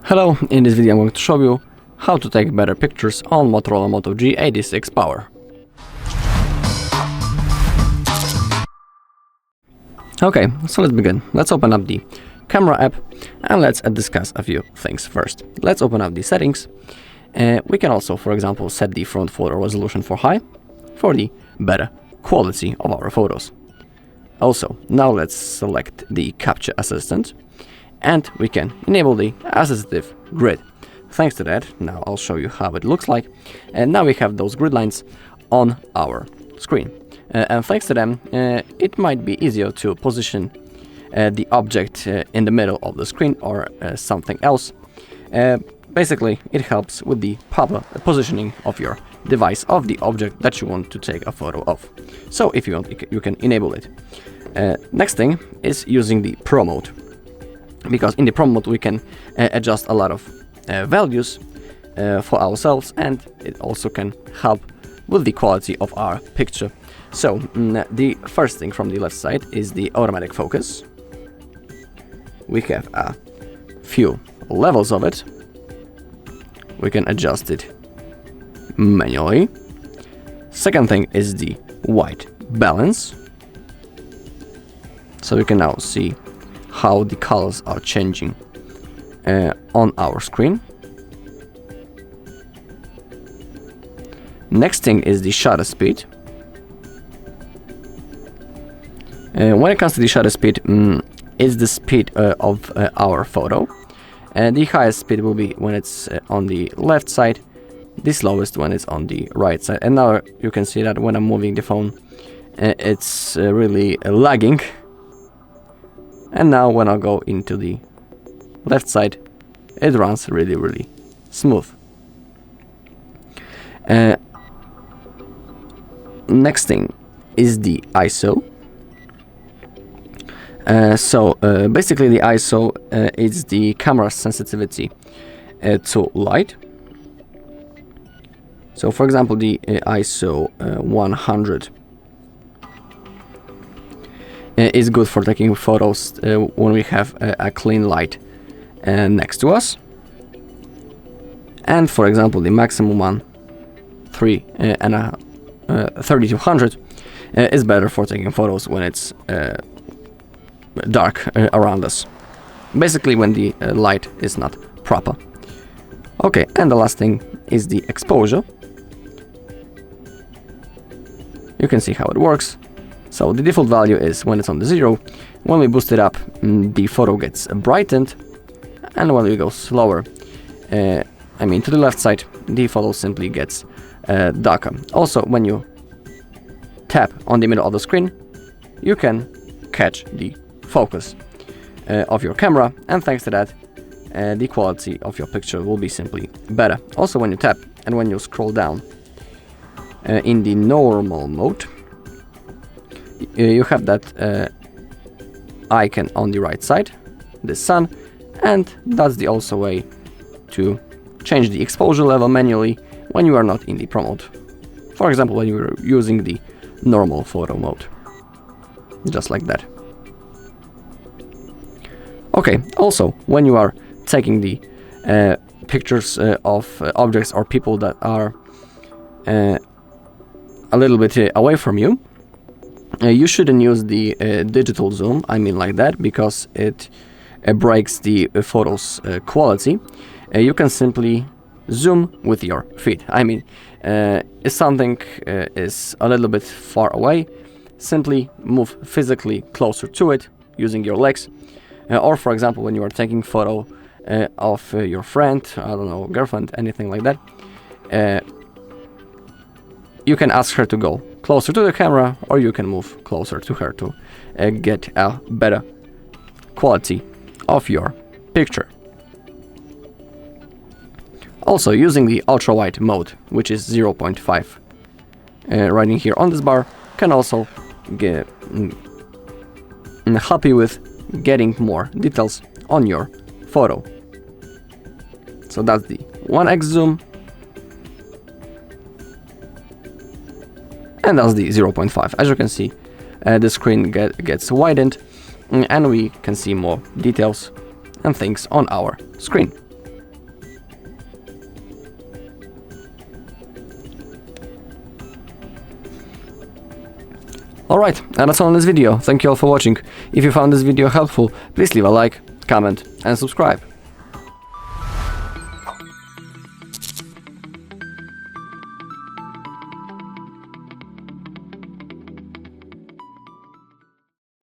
Hello, in this video I'm going to show you how to take better pictures on Motorola Moto G86 Power. Okay, so let's begin. Let's open up the camera app and let's discuss a few things first. Let's open up the settings. We can also, for example, set the front photo resolution for high for the better quality of our photos. Also, now let's select the Capture Assistant and we can enable the assistive grid. Thanks to that, now I'll show you how it looks like. And now we have those grid lines on our screen. And thanks to them, it might be easier to position the object in the middle of the screen or something else. Basically, it helps with the proper positioning of your device, of the object that you want to take a photo of. So if you want, you can enable it. Next thing is using the Pro mode, because in the Pro mode we can adjust a lot of values for ourselves, and it also can help with the quality of our picture. So the first thing from the left side is the automatic focus. We have a few levels of it. We can adjust it manually. Second thing is the white balance. So we can now see how the colors are changing on our screen. Next thing is the shutter speed. When it comes to the shutter speed, it's the speed of our photo. The highest speed will be when it's on the left side, the slowest when it's on the right side. And now you can see that when I'm moving the phone, it's really lagging. And now when I go into the left side, it runs really smooth. Next thing is the ISO. Basically the ISO is the camera sensitivity to light. So for example, the ISO 100 is good for taking photos when we have a clean light next to us. And for example, the maximum one, 3200, is better for taking photos when it's dark around us. Basically when the light is not proper. Okay, and the last thing is the exposure. You can see how it works. So the default value is when it's on the 0. When we boost it up, the photo gets brightened, and when we go slower, to the left side, the photo simply gets darker. Also, when you tap on the middle of the screen, you can catch the focus of your camera, and thanks to that, the quality of your picture will be simply better. Also, when you tap and when you scroll down in the normal mode, you have that icon on the right side, the sun, and that's the also way to change the exposure level manually when you are not in the Pro mode. For example, when you are using the normal photo mode, just like that. Okay, also when you are taking the pictures of objects or people that are a little bit away from you, you shouldn't use the digital zoom, like that, because it breaks the photo's quality. You can simply zoom with your feet. If something is a little bit far away, simply move physically closer to it using your legs. Or for example, when you are taking photo of your friend, girlfriend, anything like that, you can ask her to go closer to the camera, or you can move closer to her to get a better quality of your picture. Also, using the ultra wide mode, which is 0.5, right in here on this bar, can also help you with getting more details on your photo. So that's the 1x zoom, and that's the 0.5. As you can see, the screen gets widened, and we can see more details and things on our screen. Alright, and that's all in this video. Thank you all for watching. If you found this video helpful, please leave a like, comment and subscribe.